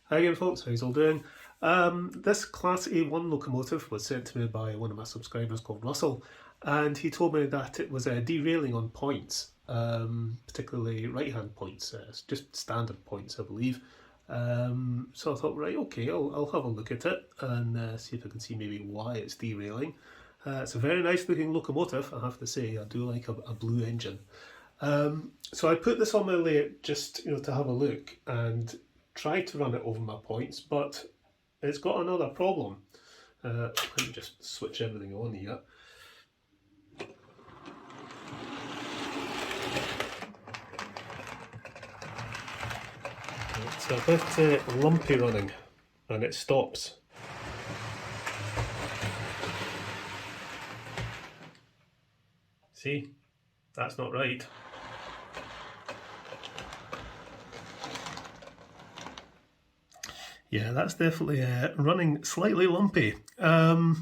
Hi again folks, how's all doing? This Class A1 locomotive was sent to me by one of my subscribers called Russell, and he told me that it was derailing on points, particularly right-hand points, just standard points I believe. So I thought, right, okay, I'll have a look at it and see if I can see maybe why it's derailing. It's a very nice looking locomotive, I have to say. I do like a blue engine. So I put this on my layout just to have a look and tried to run it over my points, but it's got another problem. Let me just switch everything on here. It's a bit lumpy running and it stops. See, that's not right. Yeah, that's definitely running slightly lumpy. So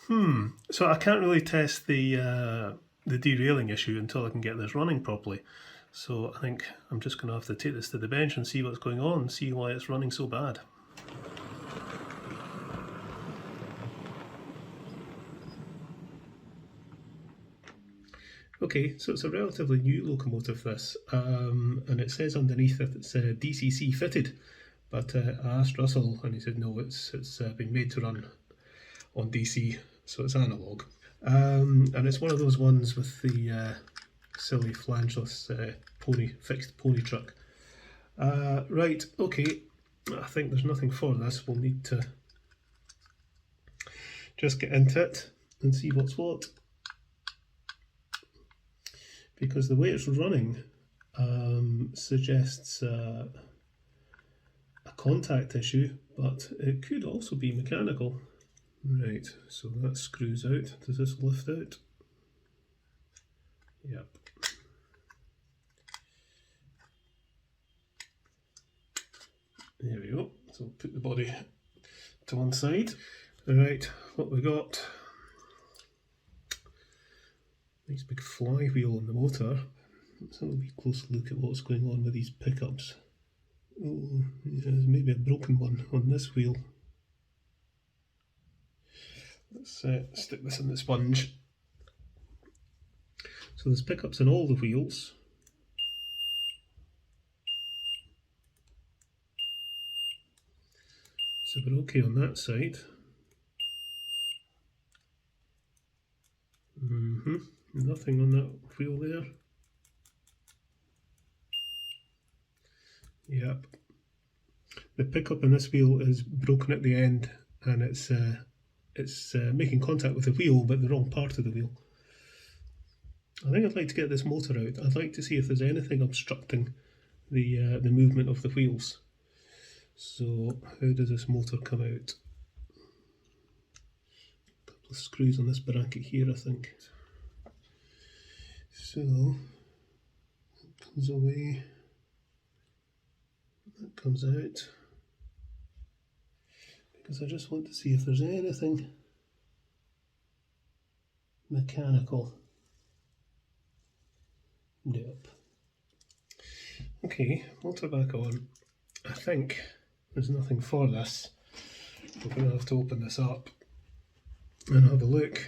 I can't really test the derailing issue until I can get this running properly. So I think I'm just going to have to take this to the bench and see what's going on, see why it's running so bad. Okay, so it's a relatively new locomotive this, and it says underneath that it's DCC fitted. But I asked Russell and he said no, it's been made to run on DC, so it's analogue. And it's one of those ones with the silly flangeless fixed pony truck. Right, okay, I think there's nothing for this. We'll need to just get into it and see what's what. Because the way it's running suggests a contact issue, but it could also be mechanical. Right, so that screws out. Does this lift out? Yep. There we go. So put the body to one side. Alright, what we got? Nice big flywheel on the motor. Let's have a wee close look at what's going on with these pickups. Oh, yeah, there's maybe a broken one on this wheel. Let's stick this in the sponge. So there's pickups in all the wheels. So we're okay on that side. Nothing on that wheel there. Yep. The pickup in this wheel is broken at the end, and it's making contact with the wheel, but the wrong part of the wheel. I think I'd like to get this motor out. I'd like to see if there's anything obstructing the movement of the wheels. So how does this motor come out? A couple of screws on this bracket here, I think. So that comes away, that comes out, because I just want to see if there's anything mechanical. Yep. Okay, motor back on. I think there's nothing for this. We're going to have to open this up and have a look.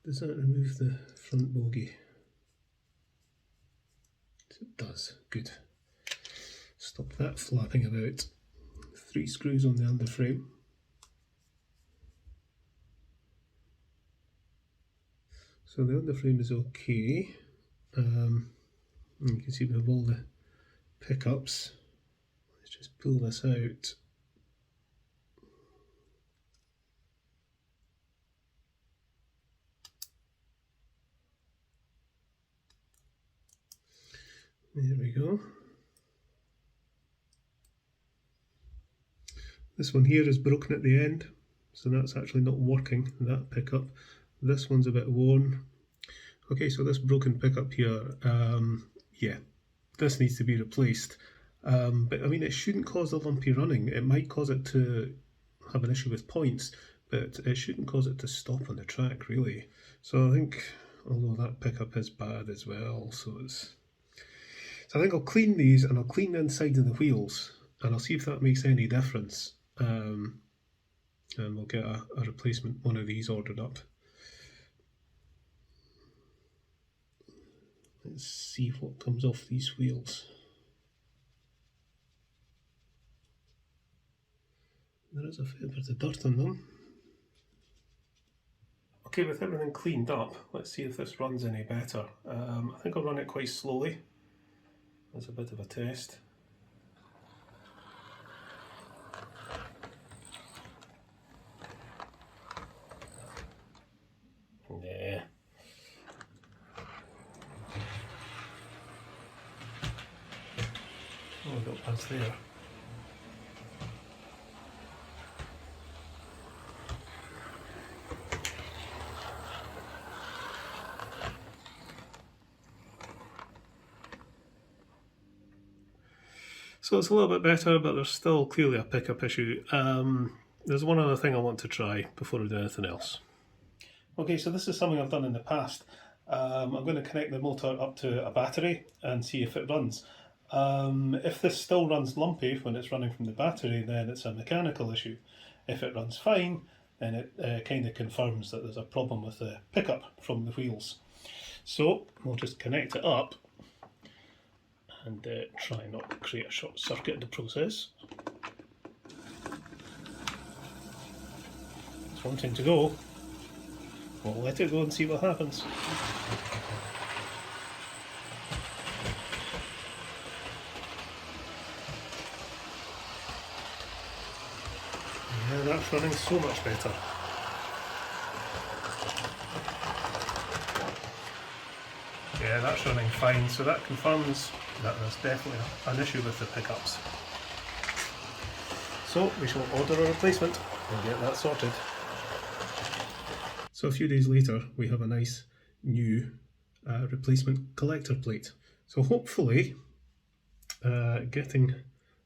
Does that remove the front bogie? It does. Good. Stop that flapping about. 3 screws on the underframe. So the underframe is okay. You can see we have all the pickups. Let's just pull this out. There we go. This one here is broken at the end, so that's actually not working, that pickup. This one's a bit worn. Okay, so this broken pickup here, yeah, this needs to be replaced. But I mean, it shouldn't cause the lumpy running. It might cause it to have an issue with points, but it shouldn't cause it to stop on the track, really. So I think, although that pickup is bad as well, so I think I'll clean these and I'll clean the inside of the wheels and I'll see if that makes any difference, and we'll get a replacement one of these ordered up. Let's see what comes off these wheels. There is a fair bit of dirt on them. Okay, with everything cleaned up, let's see if this runs any better. I think I'll run it quite slowly as a bit of a test. Yeah. Oh, I've got pads there. So it's a little bit better, but there's still clearly a pickup issue. There's one other thing I want to try before I do anything else. Okay, so this is something I've done in the past. I'm going to connect the motor up to a battery and see if it runs. If this still runs lumpy when it's running from the battery, then it's a mechanical issue. If it runs fine, then it kind of confirms that there's a problem with the pickup from the wheels. So we'll just connect it up and try not to create a short circuit in the process. It's wanting to go. We'll let it go and see what happens. Yeah, that's running so much better. Yeah, that's running fine, so that confirms that there's definitely an issue with the pickups. So we shall order a replacement and get that sorted. So a few days later we have a nice new replacement collector plate. So hopefully getting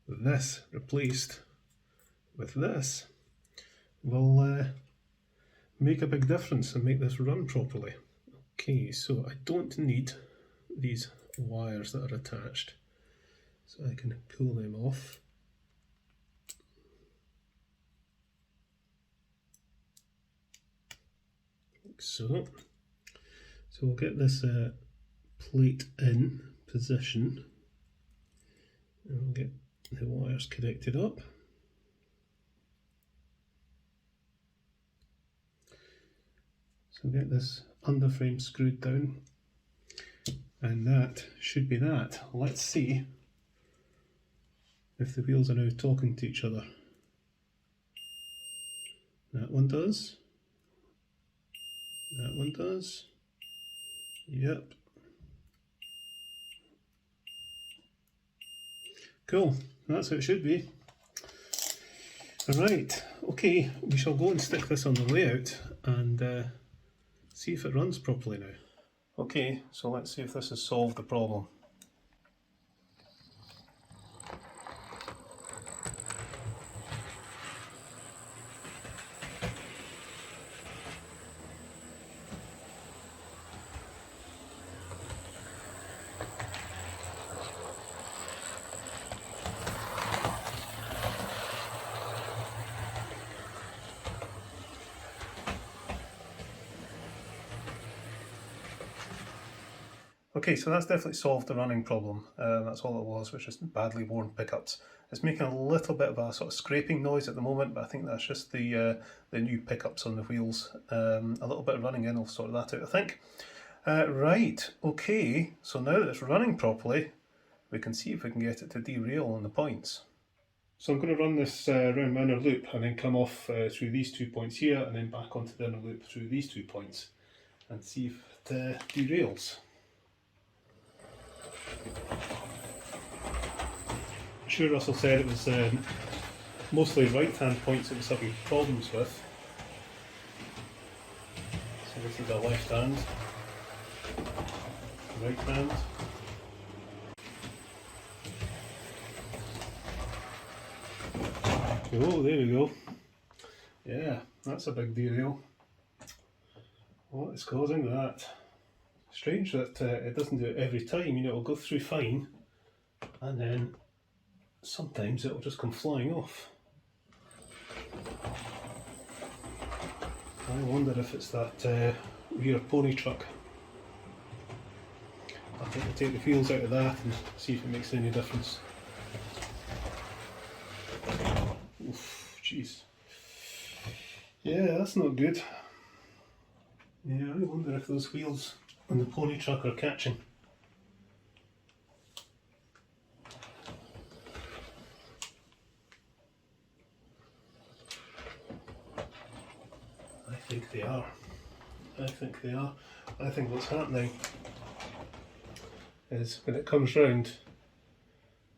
this replaced with this will make a big difference and make this run properly. Okay, so I don't need these wires that are attached, so I can pull them off. Like so. So we'll get this plate in position and we'll get the wires connected up. So get this underframe screwed down, and that should be that. Let's see if the wheels are now talking to each other. That one does. That one does. Yep. Cool, that's how it should be. Alright, okay, we shall go and stick this on the layout and see if it runs properly now. Okay, so let's see if this has solved the problem. Okay, so that's definitely solved the running problem. That's all it was just badly worn pickups. It's making a little bit of a sort of scraping noise at the moment, but I think that's just the new pickups on the wheels. A little bit of running in will sort that out, I think. Right, okay, so now that it's running properly, we can see if we can get it to derail on the points. So I'm going to run this round my inner loop and then come off through these 2 points here and then back onto the inner loop through these 2 points and see if it derails. I'm sure Russell said it was mostly right hand points it was having problems with. So this is a left hand, right hand. Oh, there we go. Yeah, that's a big derail. What is causing that? Strange that it doesn't do it every time. You know, it'll go through fine and then sometimes it'll just come flying off. I wonder if it's that rear pony truck. I think I'll take the wheels out of that and see if it makes any difference. Oof, jeez. Yeah, that's not good. Yeah, I wonder if those wheels on the pony truck are catching. I think they are. I think they are. I think what's happening is when it comes round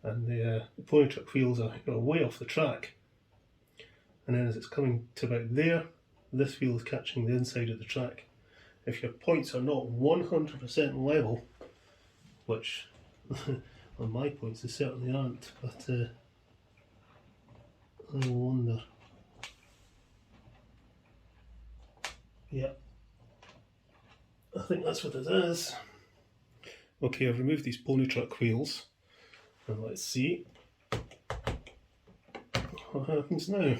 and the pony truck wheels are way off the track, and then as it's coming to about there, this wheel is catching the inside of the track. If your points are not 100% level, which on my points they certainly aren't, but I wonder. Yeah, I think that's what it is. Okay, I've removed these pony truck wheels, and let's see what happens now.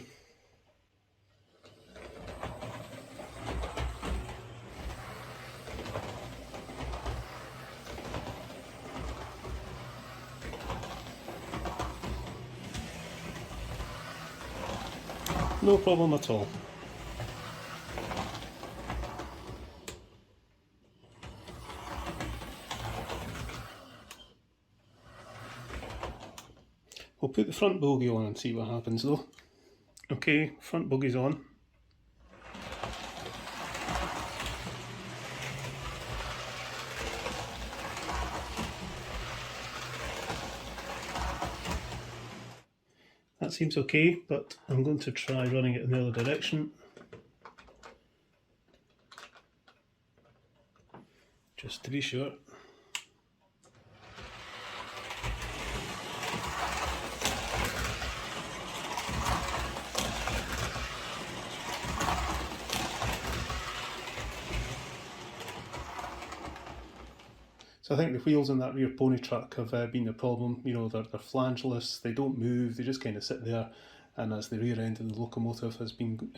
No problem at all. We'll put the front bogie on and see what happens though. Okay, front bogie's on. That seems okay, but I'm going to try running it in the other direction. Just to be sure. So I think the wheels on that rear pony truck have been the problem. You know, they're flangeless, they don't move, they just kind of sit there, and as the rear end of the locomotive has been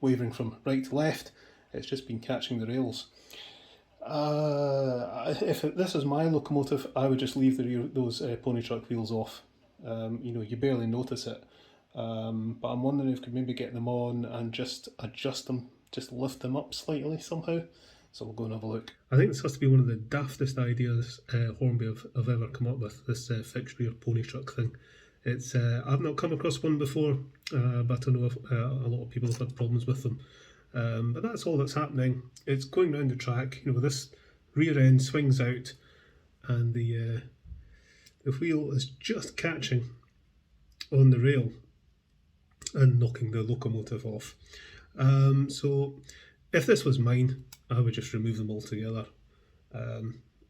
wavering from right to left, it's just been catching the rails. If this is my locomotive, I would just leave those pony truck wheels off. You barely notice it, but I'm wondering if we could maybe get them on and just adjust them, just lift them up slightly somehow. So we'll go and have a look. I think this has to be one of the daftest ideas Hornby have ever come up with, this fixed rear pony truck thing. It's I've not come across one before, but I know a lot of people have had problems with them. But that's all that's happening. It's going round the track. This rear end swings out, and the wheel is just catching on the rail and knocking the locomotive off. So if this was mine, I would just remove them altogether.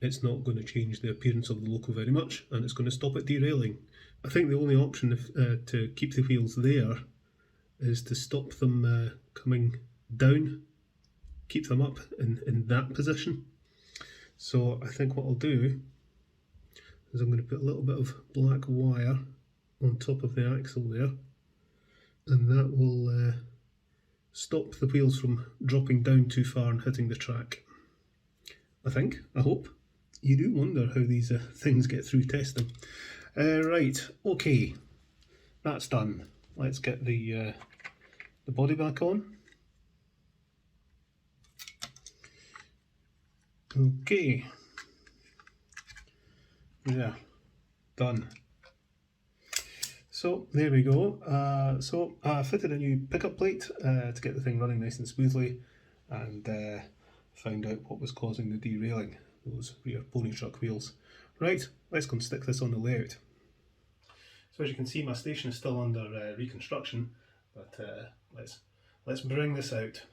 It's not going to change the appearance of the loco very much, and it's going to stop it derailing. I think the only option to keep the wheels there is to stop them coming down, keep them up in that position. So I think what I'll do is I'm going to put a little bit of black wire on top of the axle there, and that will stop the wheels from dropping down too far and hitting the track. I hope. You do wonder how these things get through testing. Right, okay, that's done. Let's get the body back on. Okay, yeah, done. So there we go. So I fitted a new pickup plate to get the thing running nice and smoothly, and found out what was causing the derailing, those rear pony truck wheels. Right, let's go and stick this on the layout. So as you can see, my station is still under reconstruction, but let's bring this out.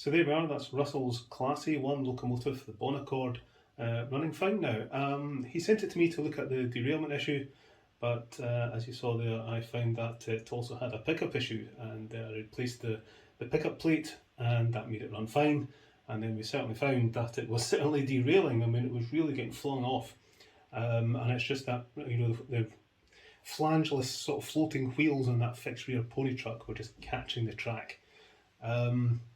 So there we are, that's Russell's Class A1 locomotive, the Bonaccord, running fine now. He sent it to me to look at the derailment issue, but as you saw there, I found that it also had a pickup issue, and I replaced the pickup plate, and that made it run fine. And then we certainly found that it was certainly derailing. I mean, it was really getting flung off, and it's just that, you know, the flangeless sort of floating wheels on that fixed rear pony truck were just catching the track.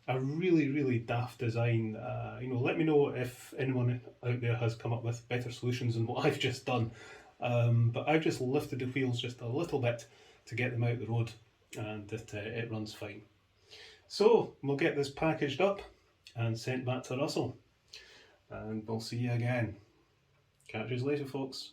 A really daft design. You know, let me know if anyone out there has come up with better solutions than what I've just done. But I've just lifted the wheels just a little bit to get them out the road, and it runs fine. So we'll get this packaged up and sent back to Russell, and we'll see you again. Catch you later, folks.